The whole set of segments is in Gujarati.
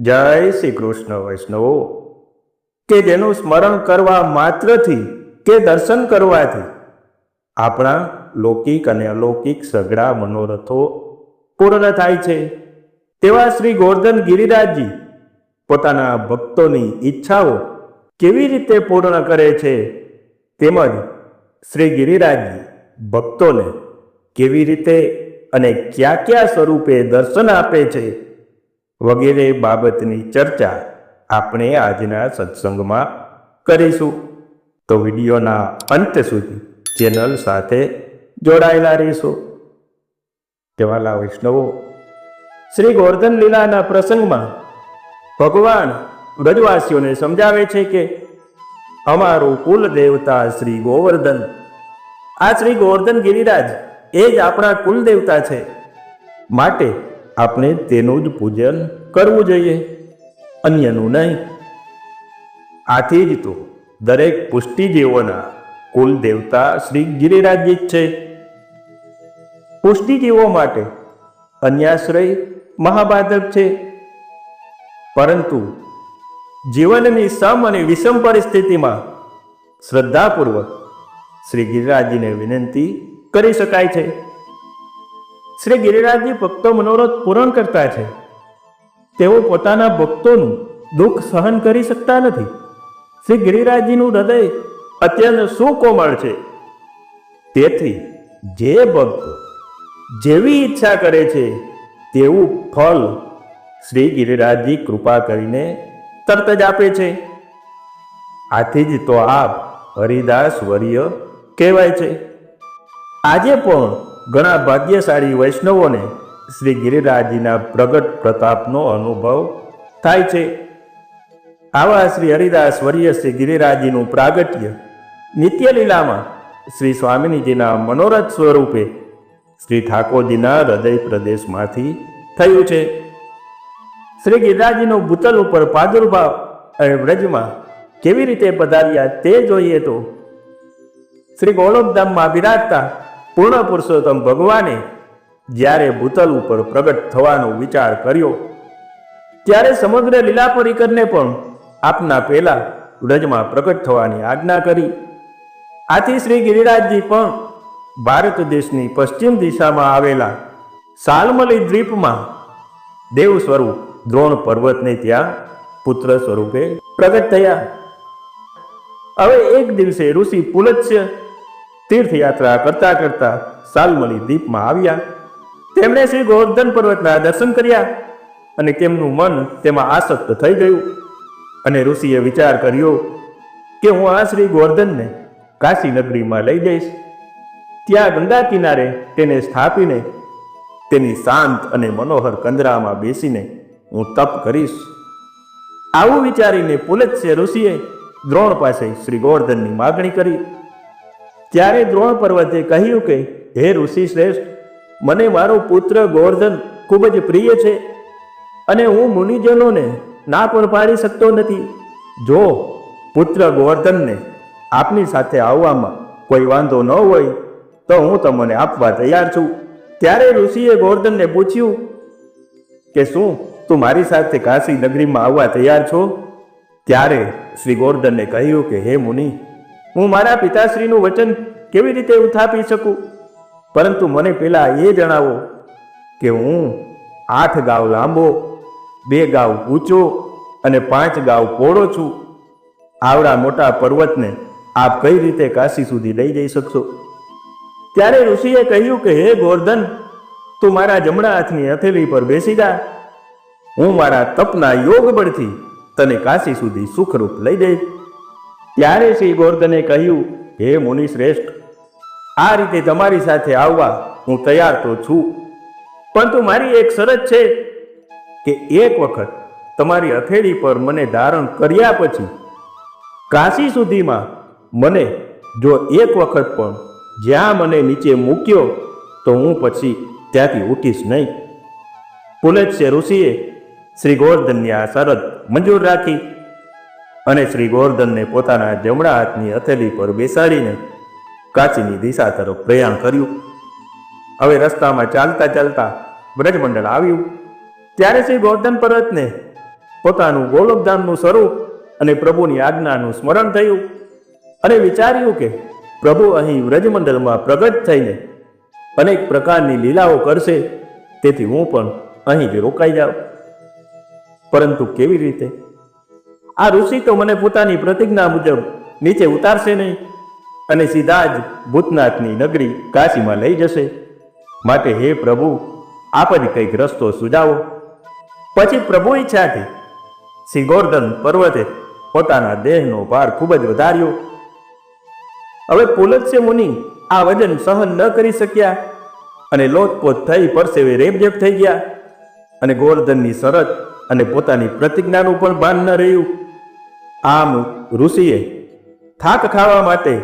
જય શ્રી કૃષ્ણ વૈષ્ણવો કે જેનું સ્મરણ કરવા માત્રથી કે દર્શન કરવાથી આપણા લૌકિક અને અલૌકિક સઘળા મનોરથો પૂર્ણ થાય છે. તેવા શ્રી ગોવર્ધન ગિરિરાજજી પોતાના ભક્તોની ઈચ્છાઓ કેવી રીતે પૂર્ણ કરે છે, તેમજ શ્રી ગિરિરાજજી ભક્તોને કેવી રીતે અને કયા કયા સ્વરૂપે દર્શન આપે છે વગેરે બાબતની ચર્ચા આપણે આજના સત્સંગમાં કરીશું. તો વિડીયોના અંત સુધી ચેનલ સાથે જોડાયેલા રહીશું. કહેવાલા વૈષ્ણવો, શ્રી ગોવર્ધન લીલાના પ્રસંગમાં ભગવાન વ્રજવાસીઓને સમજાવે છે કે અમારું કુલ દેવતા શ્રી ગોવર્ધન, આ શ્રી ગોવર્ધન ગિરિરાજ એ જ આપણા કુલ દેવતા છે, માટે આપણે તેનું જ પૂજન કરવું જોઈએ, અન્યનું નહીં. આથી જ તો દરેક પુષ્ટિજીવોના કુલ દેવતા શ્રી ગિરિરાજજી જ છે. પુષ્ટિજીવો માટે અન્યાશ્રય મહાબાધક છે, પરંતુ જીવનની સમ અને વિષમ પરિસ્થિતિમાં શ્રદ્ધાપૂર્વક શ્રી ગિરિરાજજીને વિનંતી કરી શકાય છે. શ્રી ગિરિરાજજી ભક્તો મનોરથ પૂરણ કરતા છે. તેઓ પોતાના ભક્તોનું દુઃખ સહન કરી શકતા નથી. શ્રી ગિરિરાજજીનું હૃદય અત્યંત સુકોમળ છે. તેથી જે ભક્ત જેવી ઈચ્છા કરે છે તેવું ફળ શ્રી ગિરિરાજજી કૃપા કરીને તરત જ આપે છે. આથી જ તો આપ હરિદાસ વર્ય કહેવાય છે. આજે પણ ઘણા ભાગ્યશાળી વૈષ્ણવોને શ્રી ગિરિરાજજીના પ્રગટ પ્રતાપનો અનુભવ થાય છે. આવા શ્રી હરિદાસ વર્ય શ્રી ગિરિરાજજીનું પ્રાગટ્ય નિત્ય લીલામાં શ્રી સ્વામિનીજીના મનોરથ સ્વરૂપે શ્રી ઠાકોરજીના હૃદય પ્રદેશમાંથી થયું છે. શ્રી ગિરિરાજજીનો ભૂતલ ઉપર પ્રાદુર્ભાવ અને વ્રજમાં કેવી રીતે પધાર્યા તે જોઈએ તો શ્રી ગોલોકધામમાં બિરાજતા પૂર્ણ પુરુષોત્તમ ભગવાને જ્યારે ભૂતલ ઉપર પ્રગટ થવાનો વિચાર કર્યો ત્યારે સમગ્ર લીલા પરિકરને પણ આપના પહેલા વ્રજમાં પ્રગટ થવાની આજ્ઞા કરી. આથી શ્રી ગિરિરાજજી પણ ભારત દેશની પશ્ચિમ દિશામાં આવેલા સાલમલી દ્વીપમાં દેવ સ્વરૂપ દ્રોણ પર્વતને ત્યાં પુત્ર સ્વરૂપે પ્રગટ થયા. હવે એક દિવસે ઋષિ પુલત્સ્ય તીર્થયાત્રા કરતા કરતા સાલમલી દ્વીપમાં આવ્યા. તેમણે શ્રી ગોવર્ધન પર્વતના દર્શન કર્યા અને તેમનું મન તેમાં આસક્ત થઈ ગયું. અને ઋષિએ વિચાર કર્યો કે હું આ શ્રી ગોવર્ધનને કાશી નગરીમાં લઈ જઈશ. ત્યાં ગંગા કિનારે તેને સ્થાપીને તેની શાંત અને મનોહર કંદરામાં બેસીને હું તપ કરીશ. આવું વિચારીને પુલત્સ્ય ઋષિએ દ્રોણ પાસે શ્રી ગોવર્ધનની માગણી કરી. ત્યારે દ્રોણ પર્વતે કહ્યું કે હે ઋષિ શ્રેષ્ઠ, મને મારો પુત્ર ગોવર્ધન ખૂબ જ પ્રિય છે અને હું મુનિજનોને ના પણ પાડી શકતો નથી. જો પુત્ર ગોવર્ધનને આપની સાથે આવવામાં કોઈ વાંધો ન હોય તો હું તમને આપવા તૈયાર છું. ત્યારે ઋષિએ ગોવર્ધનને પૂછ્યું કે શું તું મારી સાથે કાશી નગરીમાં આવવા તૈયાર છો? ત્યારે શ્રી ગોવર્ધને કહ્યું કે હે મુનિ, હું મારા પિતાશ્રીનું વચન કેવી રીતે ઉથાપી શકું? પરંતુ મને પહેલા એ જણાવો કે હું 8 ગાવ લાંબો, 2 ગાવ ઊંચો અને 5 ગાવ પહોળો છું. આવડા મોટા પર્વતને આપ કઈ રીતે કાશી સુધી લઈ જઈ શકશો? ત્યારે ઋષિએ કહ્યું કે હે ગોવર્ધન, તું મારા જમણા હાથની હથેળી પર બેસી જા. હું મારા તપના યોગ બળથી તને કાશી સુધી સુખરૂપ લઈ જઈશ. ત્યારે શ્રી ગોવર્ધને કહ્યું હે મુનિ શ્રેષ્ઠ, આ રીતે તમારી સાથે આવવા હું તૈયાર તો છું, પરંતુ મારી એક શરત છે કે એક વખત તમારી હથેળી પર મને ધારણ કર્યા પછી કાશી સુધીમાં મને જો એક વખત પણ જ્યાં મને નીચે મૂક્યો તો હું પછી ત્યાંથી ઉઠીશ નહીં. પુલત્સ્ય ઋષિએ શ્રી ગોવર્ધનની આ શરત મંજૂર રાખી અને શ્રી ગોવર્ધનને પોતાના જમણા હાથની હથેળી પર બેસાડીને કાશીની દિશા તરફ પ્રયાણ કર્યું. હવે રસ્તામાં ચાલતા ચાલતા બ્રજમંડળ આવ્યું. ત્યારે શ્રી ગોવર્ધન પર્વતને પોતાનું ગોલોકધામનું સ્વરૂપ અને પ્રભુની આજ્ઞાનું સ્મરણ થયું અને વિચાર્યું કે પ્રભુ અહીં વ્રજમંડળમાં પ્રગટ થઈને અનેક પ્રકારની લીલાઓ કરશે, તેથી હું પણ અહીં જ રોકાઈ જાઉં. પરંતુ કેવી રીતે? આ ઋષિ તો મને પોતાની પ્રતિજ્ઞા મુજબ નીચે ઉતારશે નહીં અને સીધા જ ભૂતનાથની નગરી કાશીમાં લઈ જશે. માટે હે પ્રભુ, આપ જ કંઈક રસ્તો સુઝાવો. પછી પ્રભુ ઈચ્છાથી શ્રી ગોવર્ધન પર્વતે પોતાના દેહનો ભાર ખૂબ જ વધાર્યો. હવે પુલત્સ્ય મુનિ આ વજન સહન ન કરી શક્યા અને લોથપોથ થઈ પરસેવે રેબઝેબ થઈ ગયા અને ગોવર્ધનની શરત અને પોતાની પ્રતિજ્ઞાનું પણ ભાન ન રહ્યું. આમ ઋષિએ થાક ખાવા માટે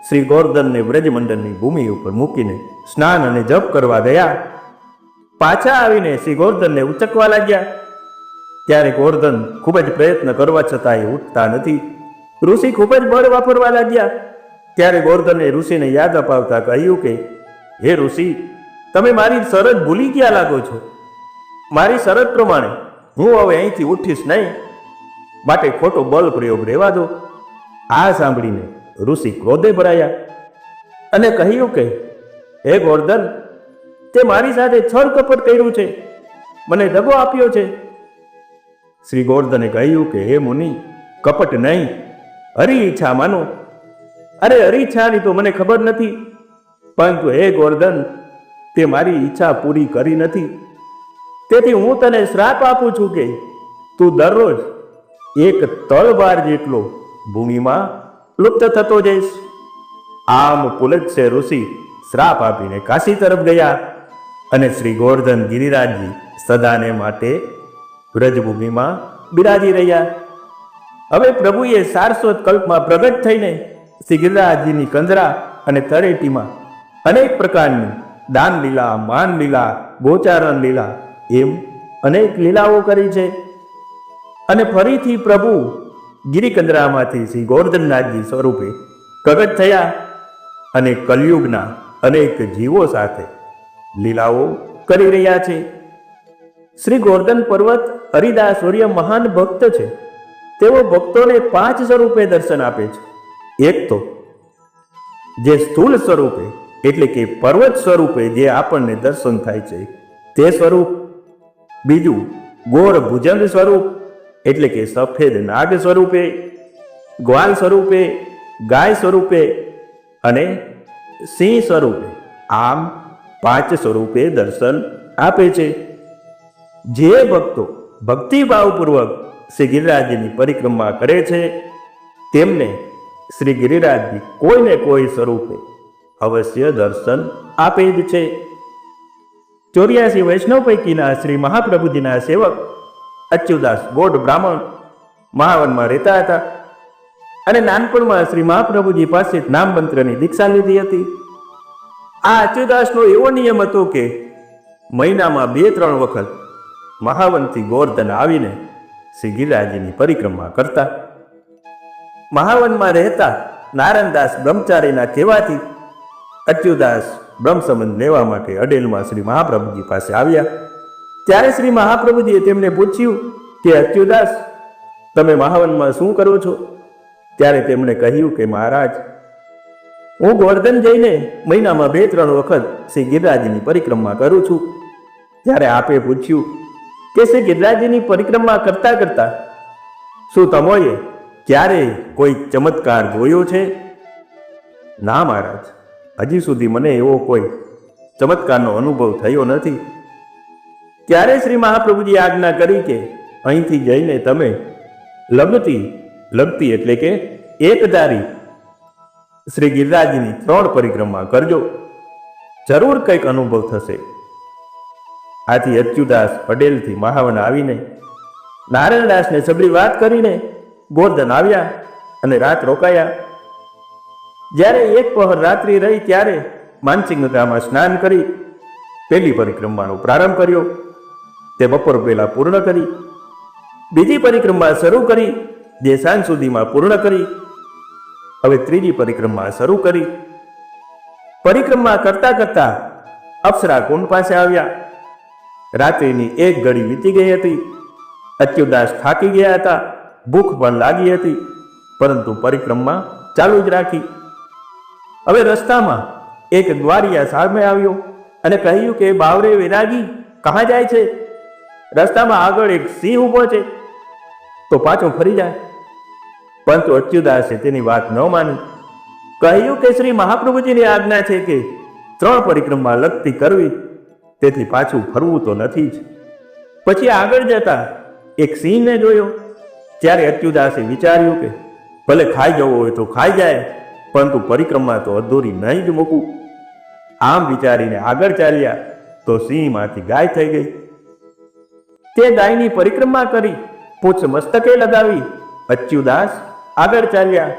શ્રી ગોવર્ધનને વ્રજમંડળની ભૂમિ ઉપર મૂકીને સ્નાન અને જપ કરવા ગયા. પાછા આવીને શ્રી ગોવર્ધનને ઉચકવા લાગ્યા. ત્યારે ગોવર્ધન ખૂબ જ પ્રયત્ન કરવા છતાં એ ઉઠતા નથી. ઋષિ ખૂબ જ બળ વાપરવા લાગ્યા. ત્યારે ગોવર્ધને ઋષિને યાદ અપાવતા કહ્યું કે હે ઋષિ, તમે મારી શરત ભૂલી ગયા લાગો છો. મારી શરત પ્રમાણે હું હવે અહીંથી ઉઠીશ નહીં, માટે ખોટો બળ પ્રયોગ રહેવા દો. આ સાંભળીને ઋષિ ક્રોધે ભરાયા અને કહ્યું કે હે ગોવર્ધન, તે મારી સાથે છળ કપટ કર્યું છે, મને દગો આપ્યો છે. શ્રી ગોવર્ધને કહ્યું કે હે મુનિ, કપટ નહીં, હરી ઈચ્છા માનો. અરે હરી ઈચ્છાની તો મને ખબર નથી, પરંતુ હે ગોવર્ધન, તે મારી ઈચ્છા પૂરી કરી નથી. તેથી હું તને શ્રાપ આપું છું કે તું દરરોજ એક તળવાર જેટલો ભૂમિમાં લુપ્ત થતો જઈશ. આમ પુલત્સ્ય ઋષિ શ્રાપ આપીને કાશી તરફ ગયા અને શ્રી ગોવર્ધન ગિરિરાજજી સદાને માટે વ્રજભૂમિમાં બિરાજી રહ્યા. હવે પ્રભુએ સારસ્વત કલ્પમાં પ્રગટ થઈને શ્રી ગિરિરાજજીની કંદરા અને તળેટીમાં અનેક પ્રકારની દાન લીલા, માન લીલા, ગોચારણ લીલા એમ અનેક લીલાઓ કરી છે. અને ફરીથી પ્રભુ ગિરિકંદરામાંથી શ્રી ગોવર્ધનનાથજી સ્વરૂપે પ્રગટ થયા અને કલયુગના અનેક જીવો સાથે લીલાઓ કરી રહ્યા છે. શ્રી ગોવર્ધન પર્વત હરિદાસ સૂર્ય મહાન ભક્ત છે. તેઓ ભક્તોને 5 સ્વરૂપે દર્શન આપે છે. એક તો જે સ્થૂળ સ્વરૂપે એટલે કે પર્વત સ્વરૂપે જે આપણને દર્શન થાય છે તે સ્વરૂપ. બીજું ગોર ભુજંગ સ્વરૂપ એટલે કે સફેદ નાગ સ્વરૂપે, ગ્વાલ સ્વરૂપે, ગાય સ્વરૂપે અને સિંહ સ્વરૂપે. આમ 5 સ્વરૂપે દર્શન આપે છે. જે ભક્તો ભક્તિભાવપૂર્વક શ્રી ગિરિરાજની પરિક્રમા કરે છે તેમને શ્રી ગિરિરાજજી કોઈને કોઈ સ્વરૂપે અવશ્ય દર્શન આપે જ છે. 84 વૈષ્ણવ પૈકીના શ્રી મહાપ્રભુજીના સેવક અચ્યુદાસ ગોડ બ્રાહ્મણ મહાવનમાં રહેતા હતા અને નાનપણમાં શ્રી મહાપ્રભુજી પાસે નામ મંત્રની દીક્ષા લીધી હતી. આ અચ્યુદાસનો એવો નિયમ હતો કે મહિનામાં 2-3 વખત મહાવનથી ગોવર્ધન આવીને શ્રી ગિરિરાજની પરિક્રમા કરતા. મહાવનમાં રહેતા નારાયણદાસ બ્રહ્મચારીના કહેવાથી અચ્યુદાસ બ્રહ્મ સંબંધ લેવા માટે અડેલમાં શ્રી મહાપ્રભુજી પાસે આવ્યા. ત્યારે શ્રી મહાપ્રભુજીએ તેમને પૂછ્યું કે અચ્યુદાસ, તમે મહાવનમાં શું કરો છો? ત્યારે તેમણે કહ્યું કે મહારાજ, હું ગોવર્ધન જઈને મહિનામાં 2-3 વખત શ્રી ગિરિરાજની પરિક્રમા કરું છું. ત્યારે આપે પૂછ્યું કે શ્રી ગિરિરાજની પરિક્રમા કરતા કરતા શું તમોએ ક્યારેય કોઈ ચમત્કાર જોયો છે? ના મહારાજ, હજી સુધી મને એવો કોઈ ચમત્કારનો અનુભવ થયો નથી. ત્યારે શ્રી મહાપ્રભુજીએ આજ્ઞા કરી કે અહીંથી જઈને તમે લગતી એટલે કે એકધારી શ્રી ગિરિરાજની 3 પરિક્રમા કરજો, જરૂર કંઈક અનુભવ થશે. આથી અચ્યુદાસ પટેલથી મહાવન આવીને નારાયણદાસને સબરી વાત કરીને ગોવર્ધન આવ્યા અને રાત રોકાયા. જ્યારે 1 પહર રાત્રિ રહી ત્યારે માનસિંગંગામાં સ્નાન કરી પહેલી પરિક્રમાનો પ્રારંભ કર્યો. તે બપોર પહેલા પૂર્ણ કરી. બીજી પરિક્રમા શરૂ કરી, જે સાંજ સુધીમાં પૂર્ણ કરી. હવે ત્રીજી પરિક્રમા શરૂ કરી. પરિક્રમા કરતા કરતા અપ્સરા કુંડ પાસે આવ્યા. રાત્રિની 1 ઘડી વીતી ગઈ હતી. અચ્યુતદાસ થાકી ગયા હતા, ભૂખ પણ લાગી હતી, પરંતુ પરિક્રમા ચાલુ જ રાખી. હવે રસ્તામાં એક ગ્વારિયા સામે આવ્યો અને કહ્યું કે બાવરે વિરાગી કહાં જાય છે? રસ્તામાં આગળ એક સિંહ ઊભો છે, તો પાછો ફરી જાય. પરંતુ અચ્યુતદાસે તેની વાત ન માની. કહ્યું કે શ્રી મહાપ્રભુજીની આજ્ઞા છે કે 3 પરિક્રમા લગતી કરવી, તેથી પાછું ફરવું તો નથી જ. પછી આગળ જતા એક સિંહને જોયો. ત્યારે અચ્યુતદાસે વિચાર્યું કે ભલે ખાઈ જવો હોય તો ખાઈ જાય, પરંતુ પરિક્રમા તો અધૂરી નહીં જ મૂકું. આમ વિચારીને આગળ ચાલ્યા તો સિંહમાંથી ગાય થઈ ગઈ. તે ગાયની પરિક્રમા કરી, પૂંછ મસ્તકે લગાવી અચ્યુતદાસ આગળ ચાલ્યા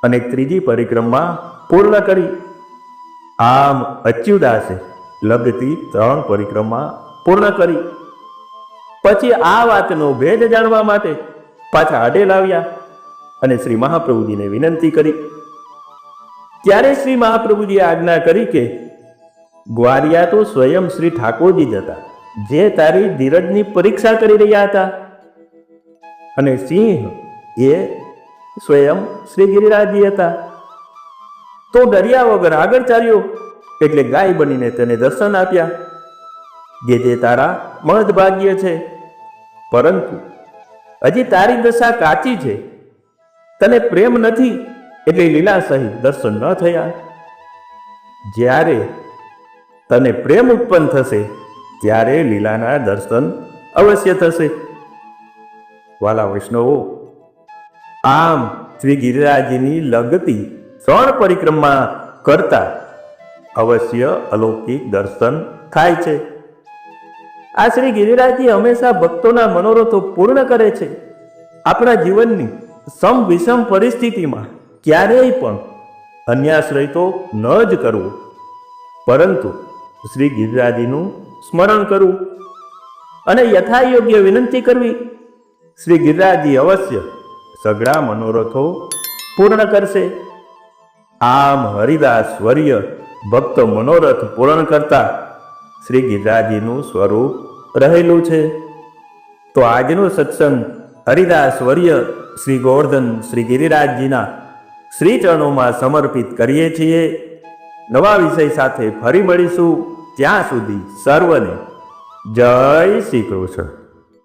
અને 3જી પરિક્રમા પૂર્ણ કરી. આમ અચ્યુતદાસે લગતી 3 પરિક્રમા પૂર્ણ કરી. પછી આ વાતનો ભેદ જાણવા માટે પાછા આડેલ આવ્યા અને શ્રી મહાપ્રભુજીને વિનંતી કરી. ત્યારે શ્રી મહાપ્રભુજીએ આજ્ઞા કરી કે ગ્વારિયા તો સ્વયં શ્રી ઠાકોરજી જ હતા, જે તારી ધીરજની પરીક્ષા કરી રહ્યા હતા, અને સિંહ એ સ્વયં શ્રી ગિરિરાજજી હતા. તો ડર્યા વગર આગળ ચાલ્યો, એટલે ગાય બનીને તેને દર્શન આપ્યા, જે તારા મહદ ભાગ્ય છે. પરંતુ હજી તારી દશા કાચી છે, તને પ્રેમ નથી, એટલે લીલા સહિત દર્શન ન થયા. જ્યારે તને પ્રેમ ઉત્પન્ન થશે ત્યારે લીલાના દર્શન અવશ્ય થશે. વાલા વૈષ્ણવો, આમ શ્રી ગિરિરાજજીની લગતી 3 પરિક્રમા કરતા અવશ્ય અલૌકિક દર્શન થાય છે. આ શ્રી ગિરિરાજજી હંમેશા ભક્તોના મનોરથો પૂર્ણ કરે છે. આપણા જીવનની સમ વિષમ પરિસ્થિતિમાં ક્યારેય પણ અન્યાશ્રય તો ન જ કરવો, પરંતુ શ્રી ગિરિરાજજીનું સ્મરણ કરવું અને યથાયોગ્ય વિનંતી કરવી. શ્રી ગિરિરાજજી અવશ્ય સઘળા મનોરથો પૂર્ણ કરશે. આમ હરિદાસ વર્ય ભક્ત મનોરથ પૂર્ણ કરતા શ્રી ગિરિરાજજીનું સ્વરૂપ રહેલું છે. તો આજનો સત્સંગ હરિદાસ વર્ય શ્રી ગોવર્ધન શ્રી ગિરિરાજજીના શ્રી ચરણોમાં સમર્પિત કરીએ છીએ. નવા વિષય સાથે ફરી મળીશું. ત્યાં સુધી સર્વને જય શ્રી કૃષ્ણ.